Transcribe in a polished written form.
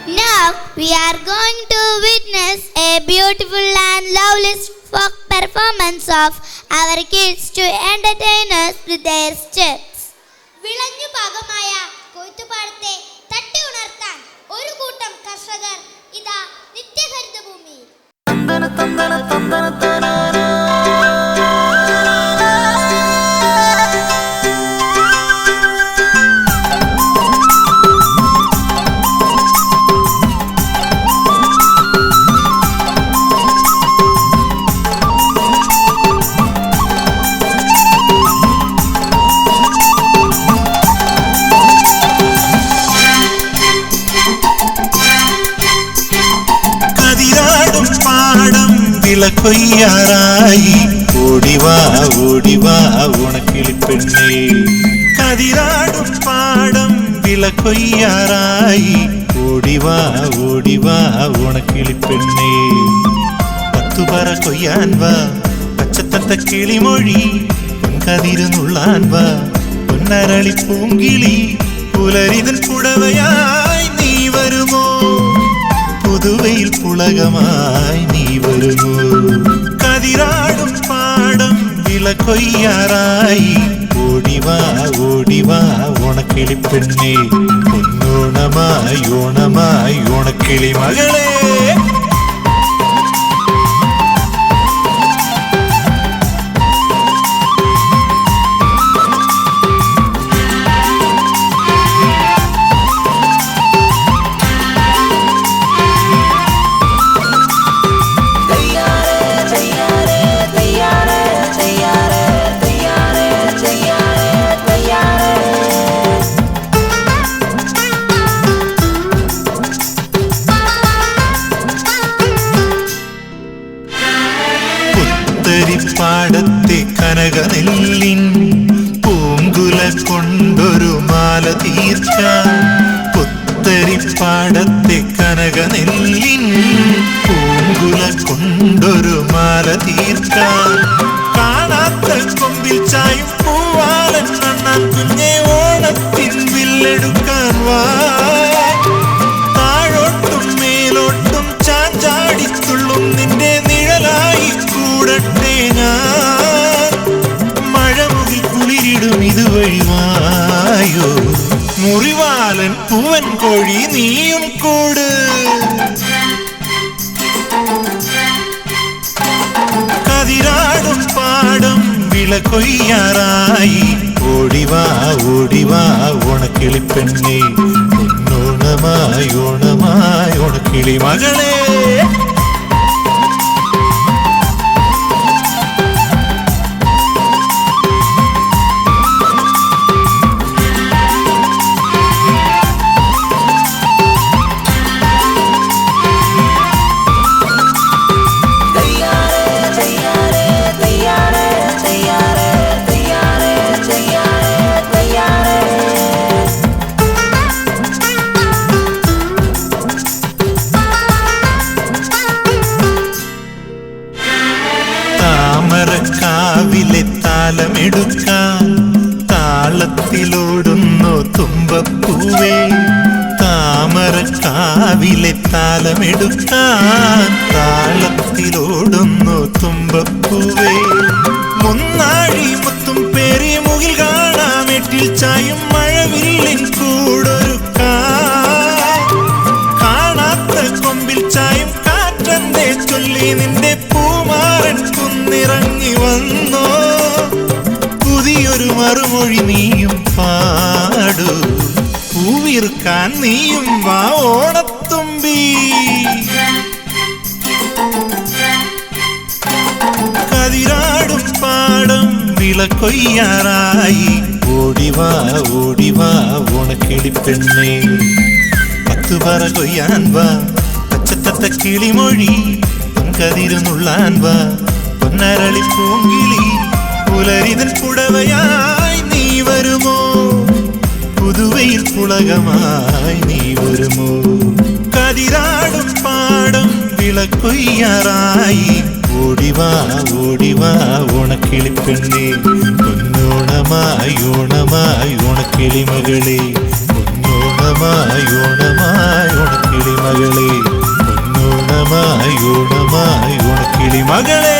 Now we are going to witness a beautiful and lovely folk performance of our kids to entertain us with their steps. വിളഞ്ഞു പാകമായ കൊയ്ത്തുപാടത്തെ തട്ടി ഉണർത്താൻ ഒരു കൂട്ടം കർഷകർ ഇതാ നിത്യഹരിത ഭൂമിയിൽ. കൊയ്യാറായി ഓടിവാ ഓടിവാ ഉണക്കിളിപ്പെണ്ണേ കതിരാടും പാടം വിള കൊയ്യാറായി ഓടിവാ ഓടിവാ ഉണക്കിളിപ്പെണ്ണേ പത്തുപറ കൊയ്യാൻ വാ പച്ചത്തത്ത കിളിമൊഴി പൊൻകതിരുന്നുള്ളാൻ വാ പൊന്നരളി പൂങ്കിളി പുലരിതൻ പുടവയായി നീ വരുമോ പുതുവയിൽ പുളകമായി നീ വരുമോ കതിരാടും പാടം വിള കൊയ്യാറായി ഓടിവാ ഓടിവാ ഉണക്കിളിപ്പെണ്ണേ പൊന്നോണമായി ഓണമായി ഉണക്കിളി മകളെ പാടത്തെ കനകനെല്ലിൻ പൂങ്കുല കൊണ്ടൊരു മാല തീർക്കാൻ പുത്തരിപ്പാടത്തെ കനകനെല്ലിൻ പൂങ്കുല കൊണ്ടൊരു മാല തീർക്കാൻ കാണാത്ത കൊമ്പിൽ ചായും പൂവാലൻ അണ്ണാൻ കുഞ്ഞെ ഓണത്തിൻ വില്ലെടുക്കാൻ വാ താഴോട്ടും മേലോട്ടും ചാഞ്ചാടിത്തുള്ളും നിന്റെ നിഴലായി കൂടട്ടെ ഞാൻ മഴമുകിൽ കുളിരിടും ഇതുവഴി വായോ മുറിവാലൻ പൂവൻ കോഴി നീയും കൂട് കതിരാടും പാടം വിള കൊയ്യാറായി ഓടിവാ ഓടിവാ ഉണക്കിളിപ്പെണ്ണേ ഓണമായി ഓണമായി ഉണക്കിളി മകളെ താമരക്കാവിലെ താലമെടുക്കാൻ താളത്തിലോടുന്നു തുമ്പപ്പൂവേ താമരക്കാവിലെ താലമെടുക്കാൻ താളത്തിലോടുന്നു തുമ്പപ്പൂവേ മുന്നാഴി മുത്തും പേരി മുകിൽ കാണാമെട്ടിൽ ചായും മഴവില്ലിൻ കൂടൊരുക്കാൻ കാണാത്ത കൊമ്പിൽ ചായും കാറ്റന്റെ ചൊല്ലി നിന്റെ പൂമാരൻ കുന്നിറങ്ങി വന്നോ പുതിയൊരു മറുമൊഴി നീയും പാടൂ പൂവിറുക്കാൻ നീയും വാ ഓണത്തുമ്പി കതിരാടും പാടം വിള കൊയ്യാറായി ഓടിവാ ഓടിവാ ഉണക്കിളിപ്പെണ്ണേ പത്തുപറ കൊയ്യാൻ വാ പച്ചത്തത്ത കിളിമൊഴി പൊൻകതിരുന്നുള്ളാൻ വാ പൊന്നരളി പൂങ്കിളി പുലരിതൻ പുടവയായി നീ വരുമോ പുതുവയിൽ പുളകമായി നീ വരുമോ കതിരാടും പാടം വിള കൊയ്യാറായി ഓടിവാ ഓടിവാ ഉണക്കിളിപ്പെണ്ണേ പൊന്നോണമായി ഓണമായി ഉണക്കിളി മകളെ പൊന്നോണമായി ഓണമായി ഉണക്കിളി ഓണമായി ഓണമായി ഓണക്കിളി മകളെ